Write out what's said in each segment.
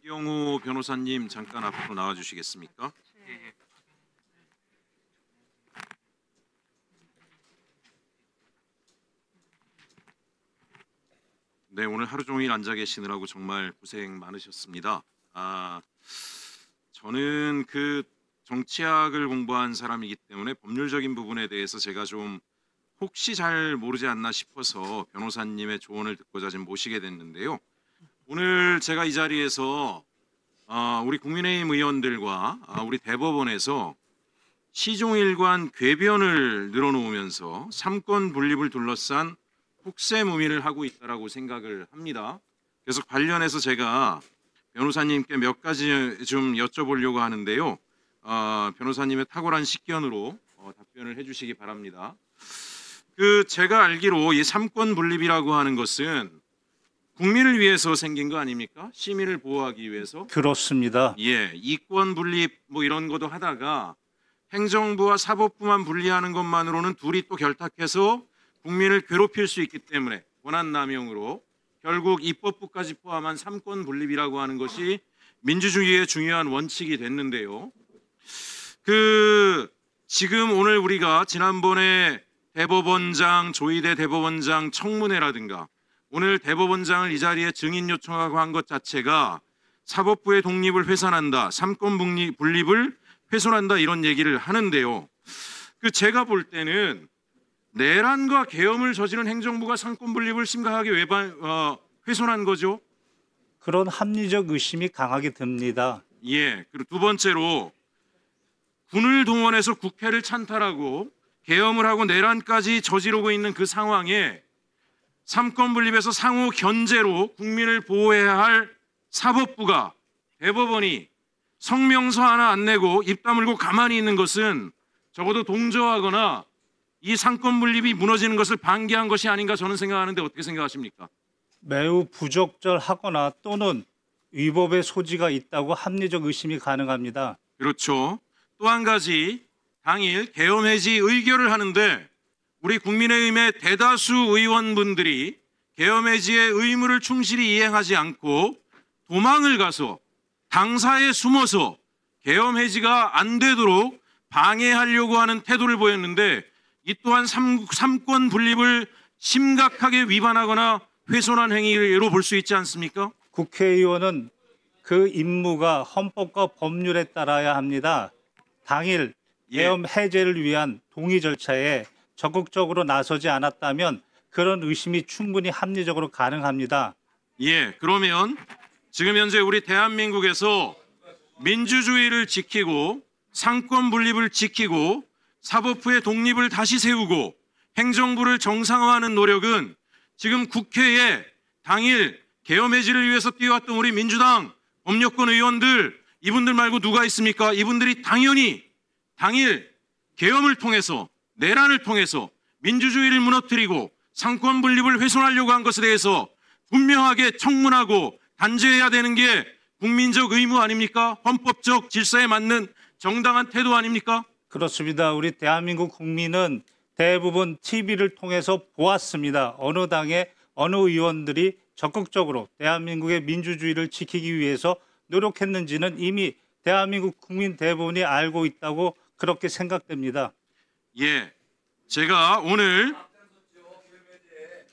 김병호 변호사님 잠깐 앞으로 나와 주시겠습니까? 네, 오늘 하루 종일 앉아 계시느라고 정말 고생 많으셨습니다. 저는 그 정치학을 공부한 사람이기 때문에 법률적인 부분에 대해서 제가 좀 혹시 잘 모르지 않나 싶어서 변호사님의 조언을 듣고자 지금 모시게 됐는데요. 오늘 제가 이 자리에서 우리 국민의힘 의원들과 우리 대법원에서 시종일관 궤변을 늘어놓으면서 삼권 분립을 둘러싼 혹세무민을 하고 있다라고 생각을 합니다. 그래서 관련해서 제가 변호사님께 몇 가지 좀 여쭤보려고 하는데요. 변호사님의 탁월한 식견으로 답변을 해주시기 바랍니다. 제가 알기로 이 삼권 분립이라고 하는 것은 국민을 위해서 생긴 거 아닙니까? 시민을 보호하기 위해서. 그렇습니다. 예, 이권 분립 뭐 이런 것도 하다가 행정부와 사법부만 분리하는 것만으로는 둘이 또 결탁해서 국민을 괴롭힐 수 있기 때문에 권한남용으로 결국 입법부까지 포함한 삼권 분립이라고 하는 것이 민주주의의 중요한 원칙이 됐는데요. 지금 오늘 우리가 지난번에 대법원장, 조희대 대법원장 청문회라든가 오늘 대법원장을 이 자리에 증인 요청하고 한 것 자체가 사법부의 독립을 훼손한다, 삼권 분립을 훼손한다 이런 얘기를 하는데요. 제가 볼 때는 내란과 계엄을 저지른 행정부가 삼권 분립을 심각하게 훼손한 거죠. 그런 합리적 의심이 강하게 듭니다. 예. 그리고 두 번째로 군을 동원해서 국회를 찬탈하고 계엄을 하고 내란까지 저지르고 있는 그 상황에 삼권 분립에서 상호 견제로 국민을 보호해야 할 사법부가, 대법원이 성명서 하나 안 내고 입 다물고 가만히 있는 것은 적어도 동조하거나 이 삼권 분립이 무너지는 것을 방기한 것이 아닌가 저는 생각하는데 어떻게 생각하십니까? 매우 부적절하거나 또는 위법의 소지가 있다고 합리적 의심이 가능합니다. 그렇죠. 또 한 가지, 당일 계엄 해지 의결을 하는데 우리 국민의힘의 대다수 의원분들이 계엄 해지의 의무를 충실히 이행하지 않고 도망을 가서 당사에 숨어서 계엄 해지가 안 되도록 방해하려고 하는 태도를 보였는데 이 또한 삼권 분립을 심각하게 위반하거나 훼손한 행위로 볼 수 있지 않습니까? 국회의원은 그 임무가 헌법과 법률에 따라야 합니다. 당일 계엄 해제를 위한 동의 절차에 적극적으로 나서지 않았다면 그런 의심이 충분히 합리적으로 가능합니다. 예, 그러면 지금 현재 우리 대한민국에서 민주주의를 지키고 삼권 분립을 지키고 사법부의 독립을 다시 세우고 행정부를 정상화하는 노력은 지금 국회에 당일 계엄 해지를 위해서 뛰어왔던 우리 민주당 법률권 의원들 이분들 말고 누가 있습니까? 이분들이 당연히 당일 계엄을 통해서 내란을 통해서 민주주의를 무너뜨리고 삼권 분립을 훼손하려고 한 것에 대해서 분명하게 청문하고 단죄해야 되는 게 국민적 의무 아닙니까? 헌법적 질서에 맞는 정당한 태도 아닙니까? 그렇습니다. 우리 대한민국 국민은 대부분 TV를 통해서 보았습니다. 어느 당의 어느 의원들이 적극적으로 대한민국의 민주주의를 지키기 위해서 노력했는지는 이미 대한민국 국민 대부분이 알고 있다고 그렇게 생각됩니다. 예, 제가 오늘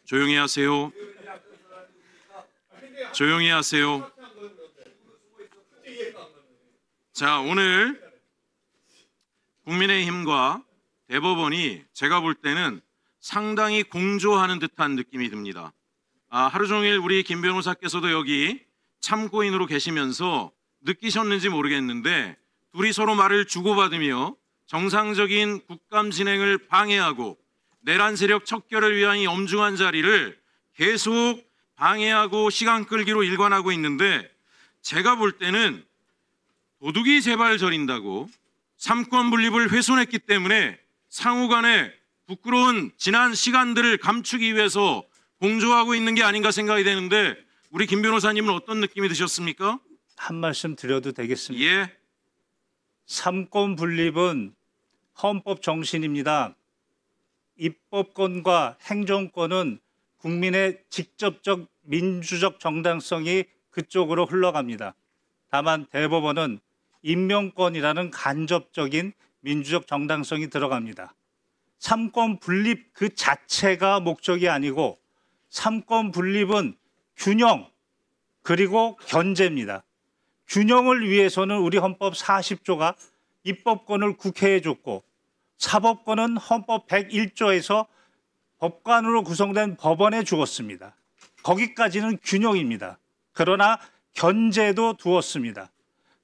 조용히 하세요. 조용히 하세요. 자, 오늘 국민의힘과 대법원이 제가 볼 때는 상당히 공조하는 듯한 느낌이 듭니다. 하루 종일 우리 김 변호사께서도 여기 참고인으로 계시면서 느끼셨는지 모르겠는데 둘이 서로 말을 주고받으며 정상적인 국감 진행을 방해하고 내란 세력 척결을 위한 이 엄중한 자리를 계속 방해하고 시간 끌기로 일관하고 있는데 제가 볼 때는 도둑이 제발 저린다고 삼권 분립을 훼손했기 때문에 상호 간에 부끄러운 지난 시간들을 감추기 위해서 공조하고 있는 게 아닌가 생각이 되는데 우리 김 변호사님은 어떤 느낌이 드셨습니까? 한 말씀 드려도 되겠습니까? 예. 삼권 분립은 헌법 정신입니다. 입법권과 행정권은 국민의 직접적 민주적 정당성이 그쪽으로 흘러갑니다. 다만 대법원은 임명권이라는 간접적인 민주적 정당성이 들어갑니다. 삼권 분립 그 자체가 목적이 아니고 삼권 분립은 균형 그리고 견제입니다. 균형을 위해서는 우리 헌법 40조가 입법권을 국회에 줬고 사법권은 헌법 101조에서 법관으로 구성된 법원에 주었습니다. 거기까지는 균형입니다. 그러나 견제도 두었습니다.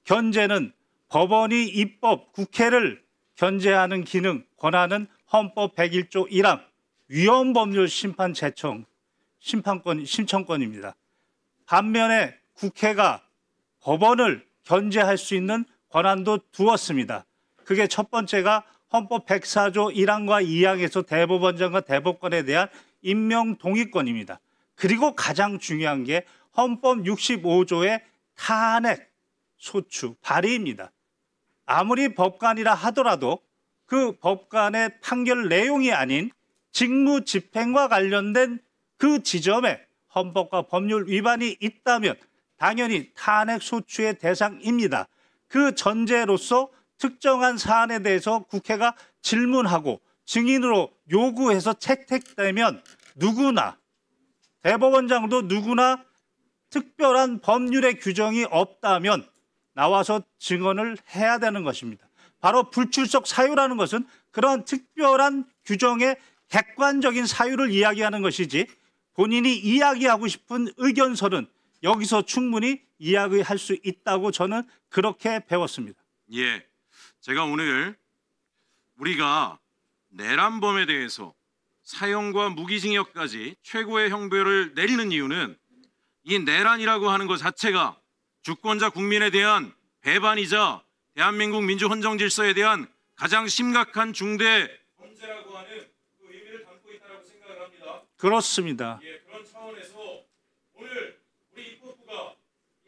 견제는 법원이 입법, 국회를 견제하는 기능, 권한은 헌법 101조 1항 위헌법률 심판 제청, 신청권입니다. 반면에 국회가 법원을 견제할 수 있는 권한도 두었습니다. 그게 첫 번째가 헌법 104조 1항과 2항에서 대법원장과 대법관에 대한 임명 동의권입니다. 그리고 가장 중요한 게 헌법 65조의 탄핵, 소추, 발의입니다. 아무리 법관이라 하더라도 그 법관의 판결 내용이 아닌 직무 집행과 관련된 그 지점에 헌법과 법률 위반이 있다면 당연히 탄핵 소추의 대상입니다. 그 전제로서 특정한 사안에 대해서 국회가 질문하고 증인으로 요구해서 채택되면 누구나 대법원장도 누구나 특별한 법률의 규정이 없다면 나와서 증언을 해야 되는 것입니다. 바로 불출석 사유라는 것은 그런 특별한 규정의 객관적인 사유를 이야기하는 것이지 본인이 이야기하고 싶은 의견서는 여기서 충분히 이야기할 수 있다고 저는 그렇게 배웠습니다. 예, 제가 오늘 우리가 내란범에 대해서 사형과 무기징역까지 최고의 형벌을 내리는 이유는 이 내란이라고 하는 것 자체가 주권자 국민에 대한 배반이자 대한민국 민주 헌정 질서에 대한 가장 심각한 중대 범죄라고 하는 그 의미를 담고 있다고 생각을 합니다. 그렇습니다. 예, 그런 차원에서 오늘 우리 입법부가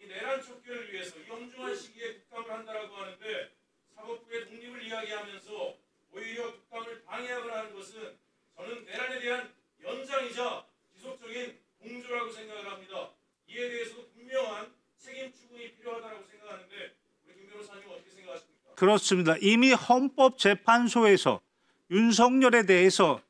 이 내란 촉결을 위해서 이 엄중한 시기에 국감을 한다라고 하는데 사법부의 독립을 이야기하면서 오히려 국감을 방해하거나 하는 것은 저는 내란에 대한 연장이자 지속적인 공조라고 생각을 합니다. 이에 대해서도 분명한 책임 추궁이 필요하다고 생각하는데 우리 김 변호사님 어떻게 생각하십니까? 그렇습니다. 이미 헌법재판소에서 윤석열에 대해서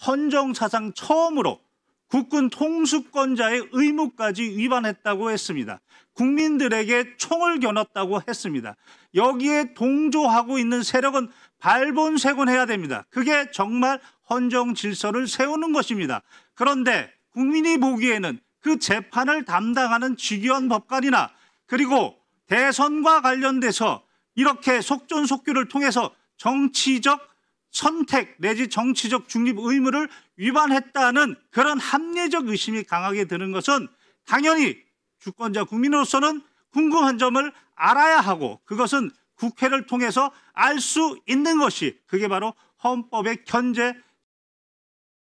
헌정사상 처음으로 국군 통수권자의 의무까지 위반했다고 했습니다. 국민들에게 총을 겨눴다고 했습니다. 여기에 동조하고 있는 세력은 발본색원해야 됩니다. 그게 정말 헌정 질서를 세우는 것입니다. 그런데 국민이 보기에는 그 재판을 담당하는 직위원 법관이나 그리고 대선과 관련돼서 이렇게 속전속결을 통해서 정치적 선택 내지 정치적 중립 의무를 위반했다는 그런 합리적 의심이 강하게 드는 것은 당연히 주권자 국민으로서는 궁금한 점을 알아야 하고 그것은 국회를 통해서 알 수 있는 것이 그게 바로 헌법의 견제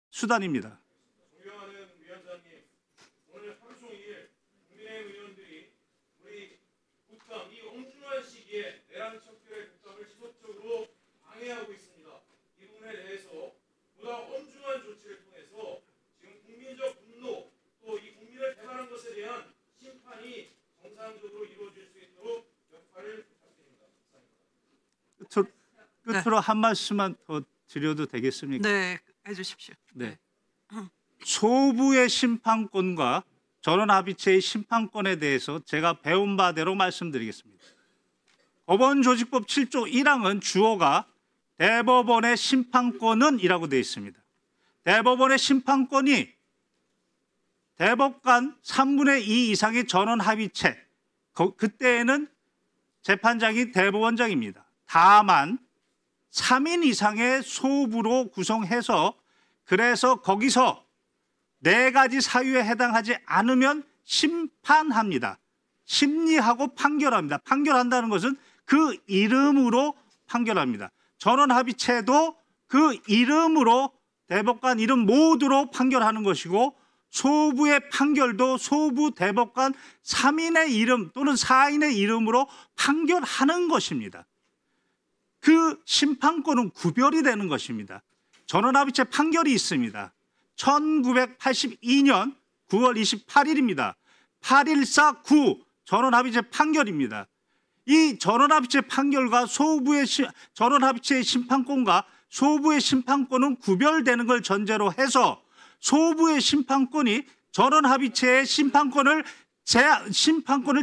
수단입니다. 존경하는 위원장님, 오늘 하루 종일 국민의힘 의원들이 우리 국감 이 엄중한 시기에 내란 척결의 국감을 지속적으로 방해하고 있습니다. 이 부분에 대해서 보다 엄중한 조치를 통해서 지금 국민적 분노 또 이 국민을 배반한 것에 대한 심판이 정상적으로 이루어질 수 있도록 역할을 부탁드립니다. 끝으로 한 말씀만 더 드려도 되겠습니까? 네, 해주십시오. 네. 소부의 심판권과 전원합의체의 심판권에 대해서 제가 배운 바대로 말씀드리겠습니다. 법원조직법 7조 1항은 주어가 대법원의 심판권은 이라고 되어 있습니다. 대법원의 심판권이 대법관 3분의 2 이상의 전원합의체, 그때에는 재판장이 대법원장입니다. 다만 3인 이상의 소부로 구성해서 그래서 거기서 4가지 사유에 해당하지 않으면 심판합니다. 심리하고 판결합니다. 판결한다는 것은 그 이름으로 판결합니다. 전원합의체도 그 이름으로 대법관 이름 모두로 판결하는 것이고 소부의 판결도 소부 대법관 3인의 이름 또는 4인의 이름으로 판결하는 것입니다. 그 심판권은 구별이 되는 것입니다. 전원합의체 판결이 있습니다. 1982년 9월 28일입니다. 8149 전원합의체 판결입니다. 이 전원합의체 판결과 전원합의체의 심판권과 소부의 심판권은 구별되는 걸 전제로 해서 소부의 심판권이 전원합의체의 심판권을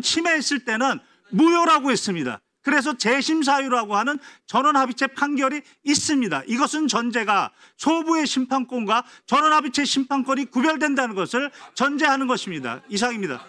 침해했을 때는 무효라고 했습니다. 그래서 재심 사유라고 하는 전원합의체 판결이 있습니다. 이것은 전제가 소부의 심판권과 전원합의체 심판권이 구별된다는 것을 전제하는 것입니다. 이상입니다.